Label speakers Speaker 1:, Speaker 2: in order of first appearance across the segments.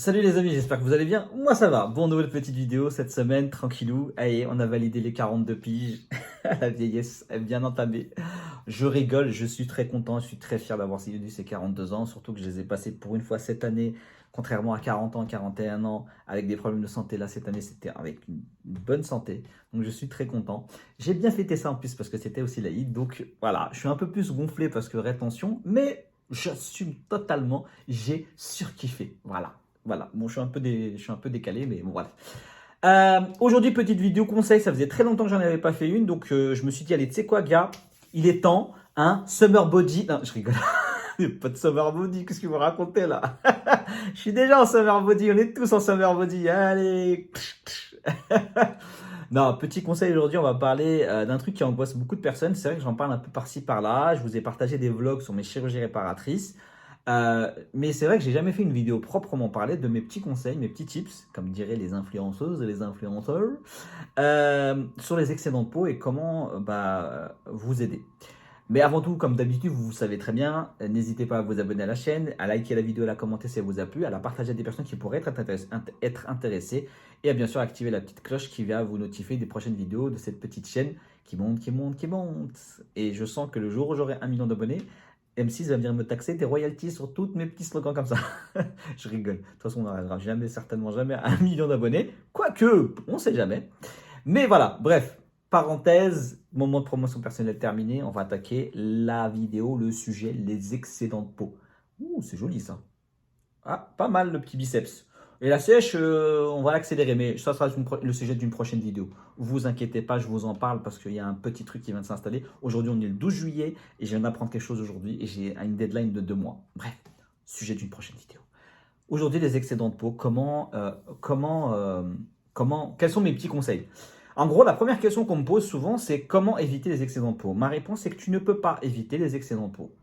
Speaker 1: Salut les amis, j'espère que vous allez bien. Moi ça va. Bon, nouvelle petite vidéo cette semaine, tranquillou. Allez, on a validé les 42 piges. La vieillesse est bien entamée. Je rigole, je suis très content, je suis très fier d'avoir eu ces 42 ans, surtout que je les ai passés pour une fois cette année, contrairement à 40 ans, 41 ans, avec des problèmes de santé. Là, cette année, c'était avec une bonne santé. Donc, je suis très content. J'ai bien fêté ça en plus parce que c'était aussi l'Aïd. Donc, voilà, je suis un peu plus gonflé parce que rétention, mais j'assume totalement. J'ai surkiffé. Voilà. Voilà, bon, je suis un peu décalé, mais bon, voilà. Aujourd'hui, petite vidéo conseil, ça faisait très longtemps que j'en avais pas fait une, donc je me suis dit, allez, tu sais quoi, gars, il est temps, hein, summer body. Non, je rigole, pas de summer body, qu'est-ce que vous racontez là? Je suis déjà en summer body, on est tous en summer body, allez. Non, petit conseil aujourd'hui, on va parler d'un truc qui angoisse beaucoup de personnes. C'est vrai que j'en parle un peu par-ci par-là. Je vous ai partagé des vlogs sur mes chirurgies réparatrices. Mais c'est vrai que j'ai jamais fait une vidéo proprement parlée de mes petits conseils, mes petits tips, comme diraient les influenceuses et les influenceurs, sur les excédents de peau et comment vous aider. Mais avant tout, comme d'habitude, vous savez très bien, n'hésitez pas à vous abonner à la chaîne, à liker la vidéo, à la commenter si elle vous a plu, à la partager à des personnes qui pourraient être intéressées et à bien sûr activer la petite cloche qui va vous notifier des prochaines vidéos de cette petite chaîne qui monte, qui monte, qui monte. Et je sens que le jour où j'aurai 1 million d'abonnés, M6 va venir me taxer des royalties sur tous mes petits slogans comme ça. Je rigole. De toute façon, on n'arrivera jamais, certainement jamais à 1 million d'abonnés. Quoique, on ne sait jamais. Mais voilà, bref. Parenthèse, moment de promotion personnelle terminé. On va attaquer la vidéo, le sujet, les excédents de peau. Ouh, c'est joli ça. Ah, pas mal le petit biceps. Et la sèche, on va l'accélérer, mais ça sera le sujet d'une prochaine vidéo. Vous inquiétez pas, je vous en parle parce qu'il y a un petit truc qui vient de s'installer. Aujourd'hui, on est le 12 juillet et je viens d'apprendre quelque chose aujourd'hui et j'ai une deadline de 2 mois. Bref, sujet d'une prochaine vidéo. Aujourd'hui, les excédents de peau, quels sont mes petits conseils? En gros, la première question qu'on me pose souvent, c'est comment éviter les excédents de peau? Ma réponse est que tu ne peux pas éviter les excédents de peau.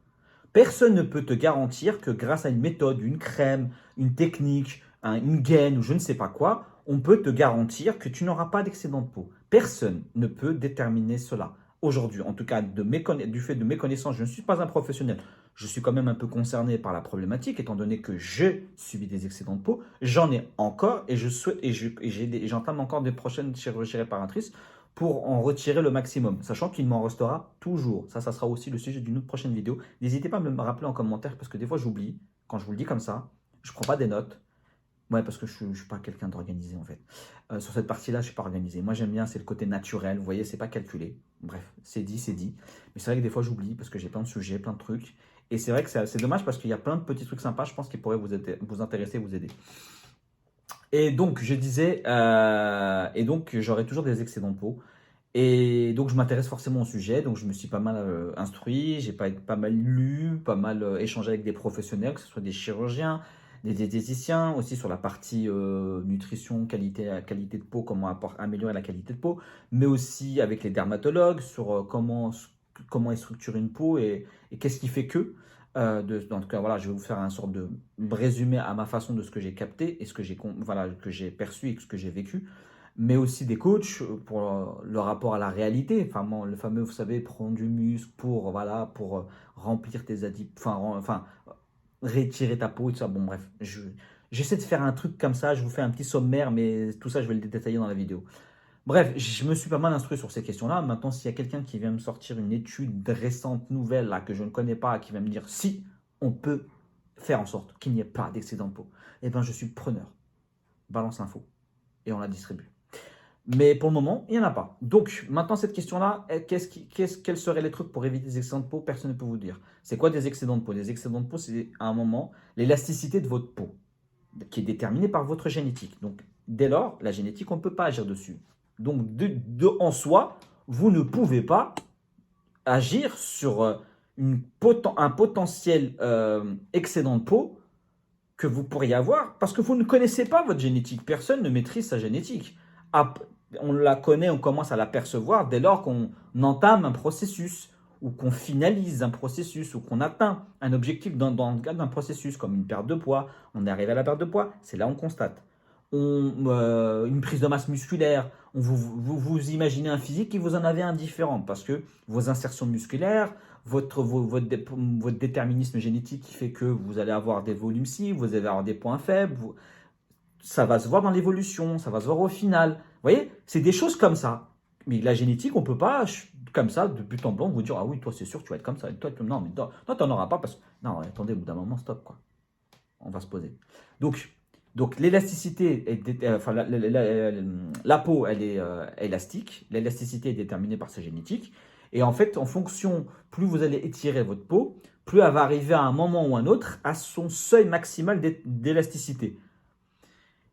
Speaker 1: Personne ne peut te garantir que grâce à une méthode, une crème, une technique, une gaine ou je ne sais pas quoi, on peut te garantir que tu n'auras pas d'excédent de peau. Personne ne peut déterminer cela. Aujourd'hui, en tout cas, du fait de mes connaissances, je ne suis pas un professionnel. Je suis quand même un peu concerné par la problématique, étant donné que j'ai subi des excédents de peau. J'en ai encore et j'entame encore des prochaines chirurgies réparatrices pour en retirer le maximum, sachant qu'il m'en restera toujours. Ça sera aussi le sujet d'une autre prochaine vidéo. N'hésitez pas à me le rappeler en commentaire parce que des fois j'oublie. Quand je vous le dis comme ça, je ne prends pas des notes. Ouais, parce que je ne suis pas quelqu'un d'organisé en fait. Sur cette partie-là, je ne suis pas organisé. Moi, j'aime bien, c'est le côté naturel. Vous voyez, c'est pas calculé. Bref, c'est dit, c'est dit. Mais c'est vrai que des fois, j'oublie parce que j'ai plein de sujets, plein de trucs. Et c'est vrai que c'est dommage parce qu'il y a plein de petits trucs sympas, je pense, qui pourraient vous intéresser, vous aider. Et donc, je disais, et donc, j'aurai toujours des excédents de peau. Et donc, je m'intéresse forcément au sujet. Donc, je me suis pas mal instruit, j'ai pas mal lu, pas mal échangé avec des professionnels, que ce soit des chirurgiens, des diététiciens, aussi sur la partie nutrition, qualité de peau, comment améliorer la qualité de peau, mais aussi avec les dermatologues sur comment est structurée une peau et qu'est-ce qui fait que. En tout cas, voilà, je vais vous faire un sorte de résumé à ma façon de ce que j'ai capté et ce que que j'ai perçu et ce que j'ai vécu, mais aussi des coachs pour le rapport à la réalité. Enfin, le fameux, vous savez, prendre du muscle pour remplir tes adipes, retirer ta peau et tout ça. Bon, bref, j'essaie de faire un truc comme ça. Je vous fais un petit sommaire, mais tout ça, je vais le détailler dans la vidéo. Bref, je me suis pas mal instruit sur ces questions-là. Maintenant, s'il y a quelqu'un qui vient me sortir une étude récente, nouvelle, là, que je ne connais pas, qui va me dire si on peut faire en sorte qu'il n'y ait pas d'excédent de peau, eh bien, je suis preneur. Balance l'info et on la distribue. Mais pour le moment, il n'y en a pas. Donc, maintenant, cette question-là, quels seraient les trucs pour éviter des excédents de peau? Personne ne peut vous dire. C'est quoi des excédents de peau? Des excédents de peau, c'est à un moment l'élasticité de votre peau, qui est déterminée par votre génétique. Donc, dès lors, la génétique, on ne peut pas agir dessus. Donc, en soi, vous ne pouvez pas agir sur un potentiel excédent de peau que vous pourriez avoir parce que vous ne connaissez pas votre génétique. Personne ne maîtrise sa génétique. On la connaît, on commence à l'apercevoir dès lors qu'on entame un processus ou qu'on finalise un processus ou qu'on atteint un objectif dans le cadre d'un processus comme une perte de poids. On est arrivé à la perte de poids, c'est là on constate. Une prise de masse musculaire, vous imaginez un physique et vous en avez un différent parce que vos insertions musculaires, votre déterminisme génétique qui fait que vous allez avoir des volumes ci, vous allez avoir des points faibles, ça va se voir dans l'évolution, ça va se voir au final. Vous voyez, c'est des choses comme ça. Mais la génétique, on ne peut pas, comme ça, de but en blanc, vous dire, ah oui, toi, c'est sûr, tu vas être comme ça. Et toi, non, mais toi, tu n'en auras pas parce que. Non, attendez, au bout d'un moment, stop, quoi. On va se poser. Donc l'élasticité, enfin, la peau, elle est élastique. L'élasticité est déterminée par sa génétique. Et en fait, en fonction, plus vous allez étirer votre peau, plus elle va arriver à un moment ou un autre à son seuil maximal d'élasticité.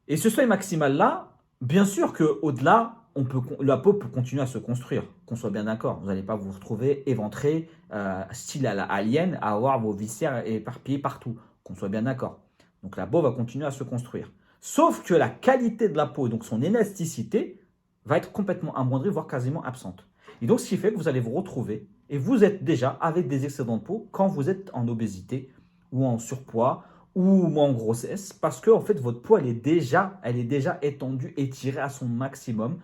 Speaker 1: Et ce seuil maximal-là, bien sûr qu'au-delà, la peau peut continuer à se construire, qu'on soit bien d'accord. Vous n'allez pas vous retrouver éventré, style à la alien, à avoir vos viscères éparpillés partout, qu'on soit bien d'accord. Donc la peau va continuer à se construire. Sauf que la qualité de la peau, donc son élasticité, va être complètement amoindrie, voire quasiment absente. Et donc ce qui fait que vous allez vous retrouver, et vous êtes déjà avec des excédents de peau quand vous êtes en obésité ou en surpoids, ou en grossesse, parce que en fait, votre peau, elle est déjà étendue, étirée à son maximum.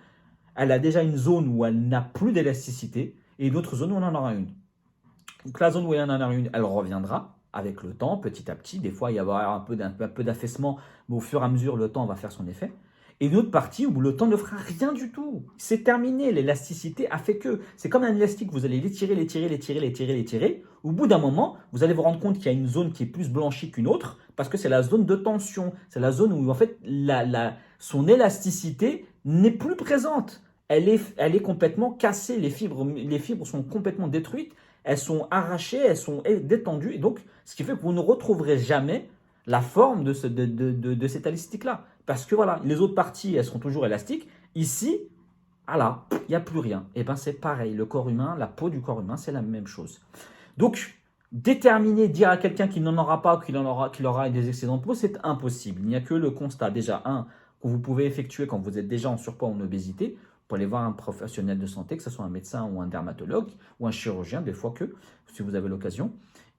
Speaker 1: Elle a déjà une zone où elle n'a plus d'élasticité, et une autre zone où on en aura une. Donc la zone où elle en a une, elle reviendra avec le temps, petit à petit. Des fois, il y aura un peu d'affaissement, mais au fur et à mesure, le temps va faire son effet. Et une autre partie où le temps ne fera rien du tout. C'est terminé. L'élasticité a fait que. C'est comme un élastique, vous allez l'étirer, l'étirer, l'étirer, l'étirer, l'étirer. Au bout d'un moment, vous allez vous rendre compte qu'il y a une zone qui est plus blanchie qu'une autre, parce que c'est la zone de tension. C'est la zone où, en fait, son élasticité n'est plus présente. Elle est complètement cassée. Les fibres sont complètement détruites. Elles sont arrachées, elles sont détendues. Et donc, ce qui fait que vous ne retrouverez jamais la forme de cet élastique-là. Parce que voilà, les autres parties, elles seront toujours élastiques. Ici, voilà, il n'y a plus rien. Et bien c'est pareil, le corps humain, la peau du corps humain, c'est la même chose. Donc, déterminer, dire à quelqu'un qu'il n'en aura pas, qu'il aura des excédents de peau, c'est impossible. Il n'y a que le constat, déjà, que vous pouvez effectuer quand vous êtes déjà en surpoids ou en obésité, pour aller voir un professionnel de santé, que ce soit un médecin ou un dermatologue ou un chirurgien, des fois si vous avez l'occasion,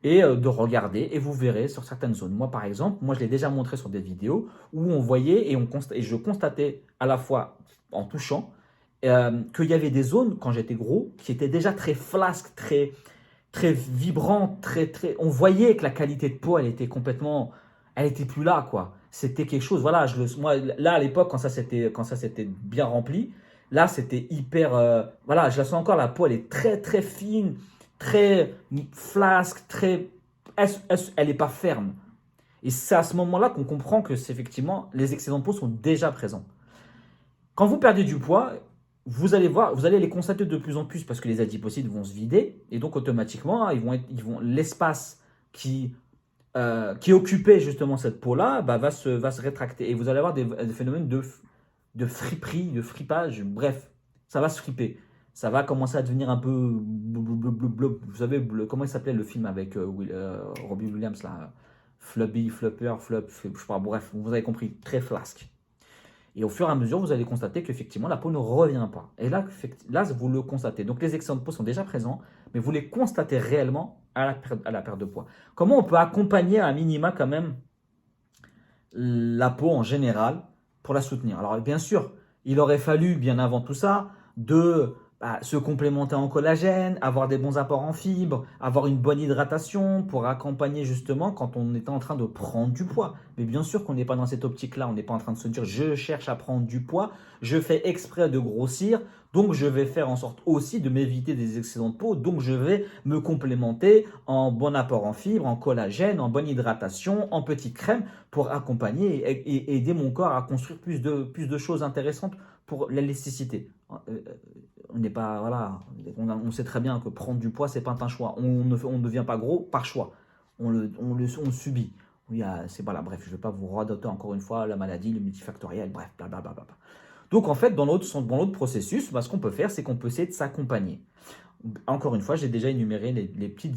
Speaker 1: et de regarder, et vous verrez sur certaines zones. Moi, par exemple, je l'ai déjà montré sur des vidéos où on voyait et je constatais à la fois en touchant qu'il y avait des zones, quand j'étais gros, qui étaient déjà très flasques, très, très vibrantes, on voyait que la qualité de peau, elle était complètement, elle était plus là, quoi. C'était quelque chose, voilà, moi, là, à l'époque, quand ça s'était bien rempli, là, c'était hyper, voilà, je la sens encore, la peau, elle est très, très fine, très flasque, elle n'est pas ferme. Et c'est à ce moment-là qu'on comprend que c'est effectivement les excédents de peau sont déjà présents. Quand vous perdez du poids, vous allez les constater de plus en plus parce que les adipocytes vont se vider et donc automatiquement l'espace qui occupait justement cette peau-là va se rétracter et vous allez avoir des phénomènes de friperie, de fripage, bref, ça va se friper. Ça va commencer à devenir un peu. Vous savez, comment il s'appelait le film avec Robbie Williams là, Flubby, Flupper, Flop, je sais pas, bref, vous avez compris, très flasque. Et au fur et à mesure, vous allez constater qu'effectivement, la peau ne revient pas. Et là, vous le constatez. Donc, les excédents de peau sont déjà présents, mais vous les constatez réellement à la perte de poids. Comment on peut accompagner à un minima quand même la peau en général pour la soutenir? Alors, bien sûr, il aurait fallu, bien avant tout ça, se complémenter en collagène, avoir des bons apports en fibres, avoir une bonne hydratation pour accompagner justement quand on est en train de prendre du poids. Mais bien sûr qu'on n'est pas dans cette optique-là, on n'est pas en train de se dire je cherche à prendre du poids, je fais exprès de grossir, donc je vais faire en sorte aussi de m'éviter des excédents de peau, donc je vais me complémenter en bon apport en fibres, en collagène, en bonne hydratation, en petites crèmes pour accompagner et aider mon corps à construire plus de choses intéressantes pour l'élasticité. On n'est pas, voilà, on sait très bien que prendre du poids, c'est pas un choix. On ne devient pas gros par choix. On le subit. C'est voilà, bref, je ne vais pas vous radoter encore une fois la maladie, le multifactoriel, bref, blablabla. Donc en fait, dans l'autre processus, ce qu'on peut faire, c'est qu'on peut essayer de s'accompagner. Encore une fois, j'ai déjà énuméré les petits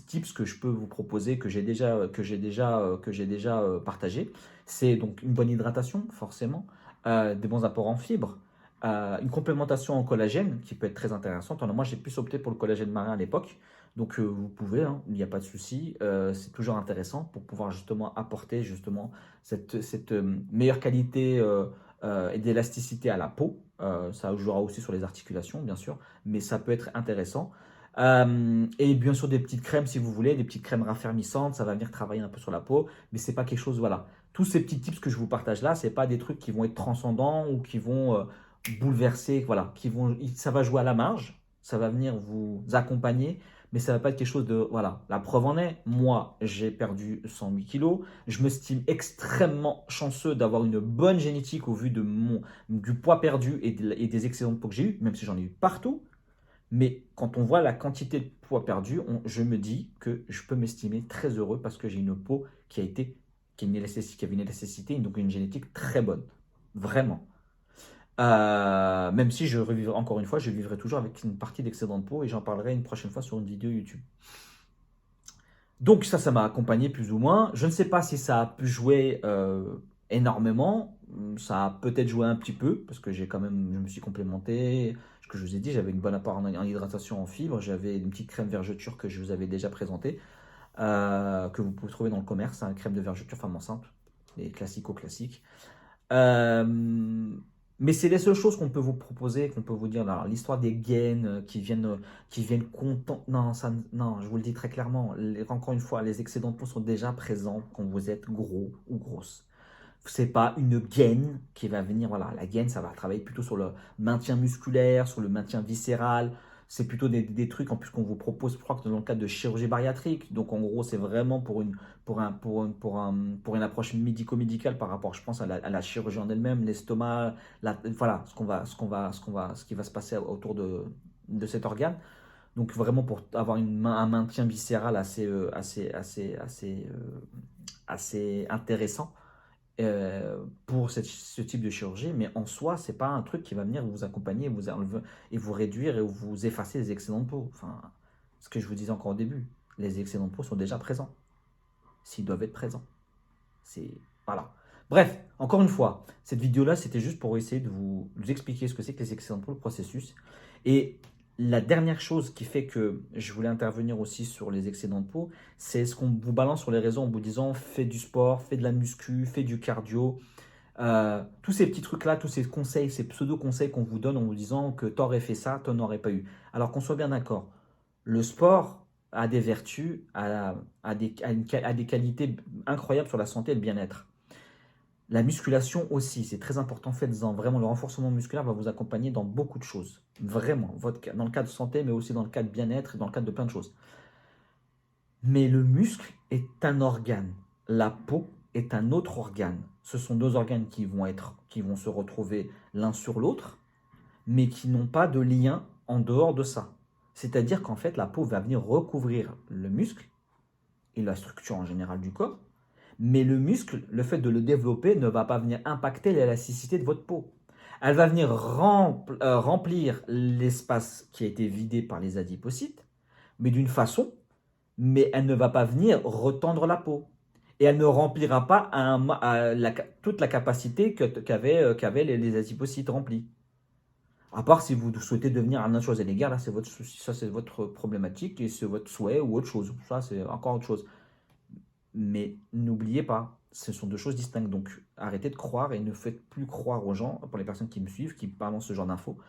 Speaker 1: tips que je peux vous proposer, que j'ai déjà partagé. C'est donc une bonne hydratation, forcément, des bons apports en fibres, une complémentation en collagène qui peut être très intéressante. Alors, moi, j'ai plus opté pour le collagène marin à l'époque. Donc, vous pouvez, hein, il n'y a pas de souci. C'est toujours intéressant pour pouvoir justement apporter justement cette meilleure qualité et d'élasticité à la peau. Ça jouera aussi sur les articulations, bien sûr, mais ça peut être intéressant. Et bien sûr, des petites crèmes si vous voulez, des petites crèmes raffermissantes, ça va venir travailler un peu sur la peau, mais c'est pas quelque chose, voilà. tous ces petits tips que je vous partage là, ce n'est pas des trucs qui vont être transcendants ou qui vont bouleverser, voilà, ça va jouer à la marge, ça va venir vous accompagner, mais ça ne va pas être quelque chose de, voilà, la preuve en est, moi j'ai perdu 108 kilos, je me estime extrêmement chanceux d'avoir une bonne génétique au vu du poids perdu et des excédents de peau que j'ai eu, même si j'en ai eu partout, mais quand on voit la quantité de poids perdu, je me dis que je peux m'estimer très heureux parce que j'ai une peau qui avait une nécessité, donc une génétique très bonne. Vraiment. Même si je revivrai, encore une fois, je vivrai toujours avec une partie d'excédent de peau et j'en parlerai une prochaine fois sur une vidéo YouTube. Donc ça m'a accompagné plus ou moins. Je ne sais pas si ça a pu jouer énormément. Ça a peut-être joué un petit peu parce que je me suis complémenté. Ce que je vous ai dit, j'avais une bonne apport en hydratation en fibres. J'avais une petite crème vergeture que je vous avais déjà présentée, que vous pouvez trouver dans le commerce, une crème de vergeture femme enceinte, les classico-classiques. Mais c'est les seules choses qu'on peut vous proposer, qu'on peut vous dire. Alors, l'histoire des gaines qui viennent content. Non, non, je vous le dis très clairement. Encore une fois, les excédents de peau sont déjà présents quand vous êtes gros ou grosse. C'est pas une gaine qui va venir. Voilà, la gaine, ça va travailler plutôt sur le maintien musculaire, sur le maintien viscéral. C'est plutôt des trucs en plus qu'on vous propose, je crois que dans le cadre de chirurgie bariatrique. Donc en gros, c'est vraiment pour une approche médico-médicale par rapport, je pense, à la chirurgie en elle-même, l'estomac, voilà, ce qui va se passer autour de cet organe. Donc vraiment pour avoir un maintien viscéral assez intéressant pour ce type de chirurgie, mais en soi, c'est pas un truc qui va venir vous accompagner vous enlever, et vous réduire et vous effacer les excédents de peau. Enfin, ce que je vous disais encore au début, les excédents de peau sont déjà présents, s'ils doivent être présents. Voilà. Bref, encore une fois, cette vidéo-là, c'était juste pour essayer de vous expliquer ce que c'est que les excédents de peau, le processus. Et la dernière chose qui fait que je voulais intervenir aussi sur les excédents de peau, c'est ce qu'on vous balance sur les réseaux en vous disant fais du sport, fais de la muscu, fais du cardio. Tous ces petits trucs-là, tous ces conseils, ces pseudo-conseils qu'on vous donne en vous disant que tu aurais fait ça, tu n'en aurais pas eu. Alors qu'on soit bien d'accord, le sport a des vertus, a des qualités incroyables sur la santé et le bien-être. La musculation aussi, c'est très important, faites-en. Vraiment, le renforcement musculaire va vous accompagner dans beaucoup de choses. Vraiment, dans le cadre de santé, mais aussi dans le cadre de bien-être et dans le cadre de plein de choses. Mais le muscle est un organe. La peau est un autre organe. Ce sont deux organes qui vont se retrouver l'un sur l'autre, mais qui n'ont pas de lien en dehors de ça. C'est-à-dire qu'en fait, la peau va venir recouvrir le muscle et la structure en général du corps, mais le muscle, le fait de le développer, ne va pas venir impacter l'élasticité de votre peau. Elle va venir remplir l'espace qui a été vidé par les adipocytes, mais d'une façon, mais elle ne va pas venir retendre la peau. Et elle ne remplira pas toute la capacité qu'avaient les adipocytes remplis. À part si vous souhaitez devenir un Schwarzenegger, là c'est votre souci, ça c'est votre problématique et c'est votre souhait ou autre chose. Ça c'est encore autre chose. Mais n'oubliez pas, ce sont deux choses distinctes. Donc arrêtez de croire et ne faites plus croire aux gens, pour les personnes qui me suivent, qui balancent ce genre d'infos,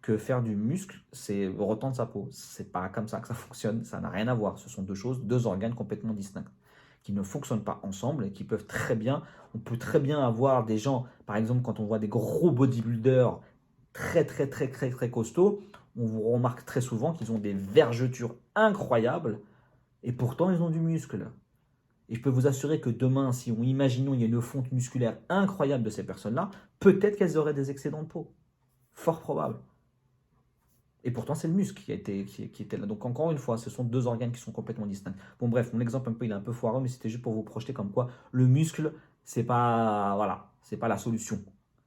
Speaker 1: que faire du muscle, c'est retendre sa peau. C'est pas comme ça que ça fonctionne, ça n'a rien à voir. Ce sont deux choses, deux organes complètement distincts, qui ne fonctionnent pas ensemble et qui peuvent très bien, on peut très bien avoir des gens, par exemple quand on voit des gros bodybuilders très très très très très costauds, on vous remarque très souvent qu'ils ont des vergetures incroyables et pourtant ils ont du muscle. Et je peux vous assurer que demain, si imaginons il y a une fonte musculaire incroyable de ces personnes-là, peut-être qu'elles auraient des excédents de peau. Fort probable. Et pourtant, c'est le muscle qui était là. Donc encore une fois, ce sont deux organes qui sont complètement distincts. Bon bref, mon exemple il est un peu foireux, mais c'était juste pour vous projeter comme quoi le muscle, c'est pas, voilà, c'est pas la solution.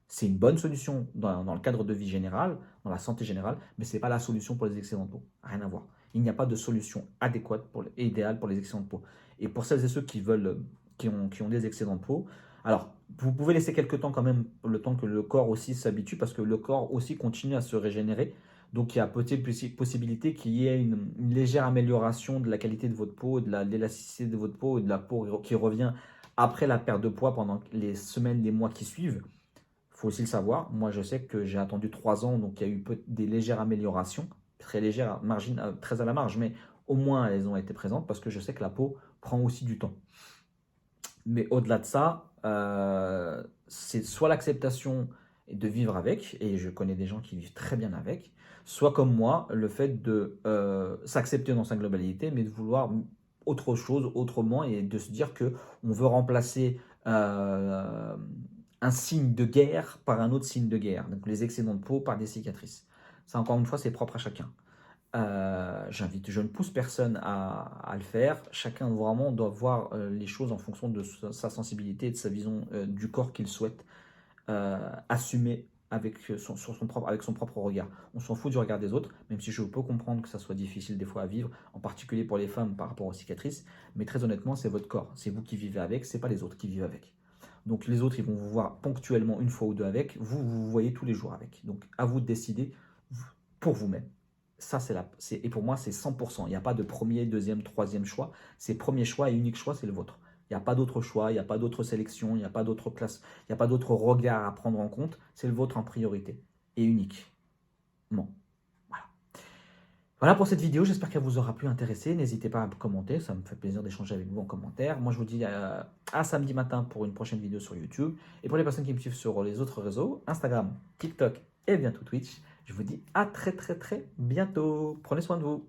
Speaker 1: C'est une bonne solution dans le cadre de vie générale, dans la santé générale, mais ce n'est pas la solution pour les excédents de peau. Rien à voir. Il n'y a pas de solution adéquate et idéale pour les excédents de peau. Et pour celles et ceux qui ont des excédents de peau, alors vous pouvez laisser quelques temps quand même, le temps que le corps aussi s'habitue, parce que le corps aussi continue à se régénérer. Donc il y a possibilité qu'il y ait une légère amélioration de la qualité de votre peau, de l'élasticité de votre peau et de la peau qui revient après la perte de poids pendant les semaines, les mois qui suivent. Il faut aussi le savoir, moi je sais que j'ai attendu 3 ans, donc il y a eu des légères améliorations, très légères, très à la marge, mais au moins elles ont été présentes parce que je sais que la peau prend aussi du temps. Mais au-delà de ça, c'est soit l'acceptation et de vivre avec, et je connais des gens qui vivent très bien avec, soit comme moi, le fait de s'accepter dans sa globalité, mais de vouloir autre chose, autrement, et de se dire que on veut remplacer un signe de guerre par un autre signe de guerre. Donc les excédents de peau par des cicatrices. Ça, encore une fois, c'est propre à chacun. Je ne pousse personne à le faire. Chacun vraiment doit voir les choses en fonction de sa sensibilité et de sa vision du corps qu'il souhaite assumer avec avec son propre regard. On s'en fout du regard des autres, même si je peux comprendre que ça soit difficile des fois à vivre, en particulier pour les femmes par rapport aux cicatrices. Mais très honnêtement, c'est votre corps. C'est vous qui vivez avec, c'est pas les autres qui vivent avec. Donc les autres, ils vont vous voir ponctuellement une fois ou deux avec. Vous, vous vous voyez tous les jours avec. Donc à vous de décider pour vous-même. Ça, et pour moi, c'est 100%. Il n'y a pas de premier, deuxième, troisième choix. C'est premier choix et unique choix, c'est le vôtre. Il n'y a pas d'autre choix, il n'y a pas d'autre sélection, il n'y a pas d'autre classe, il n'y a pas d'autre regard à prendre en compte. C'est le vôtre en priorité et unique. Bon, voilà. Voilà pour cette vidéo, j'espère qu'elle vous aura pu intéresser. N'hésitez pas à commenter, ça me fait plaisir d'échanger avec vous en commentaire. Moi, je vous dis à samedi matin pour une prochaine vidéo sur YouTube. Et pour les personnes qui me suivent sur les autres réseaux, Instagram, TikTok et bientôt Twitch, je vous dis à très très très bientôt. Prenez soin de vous.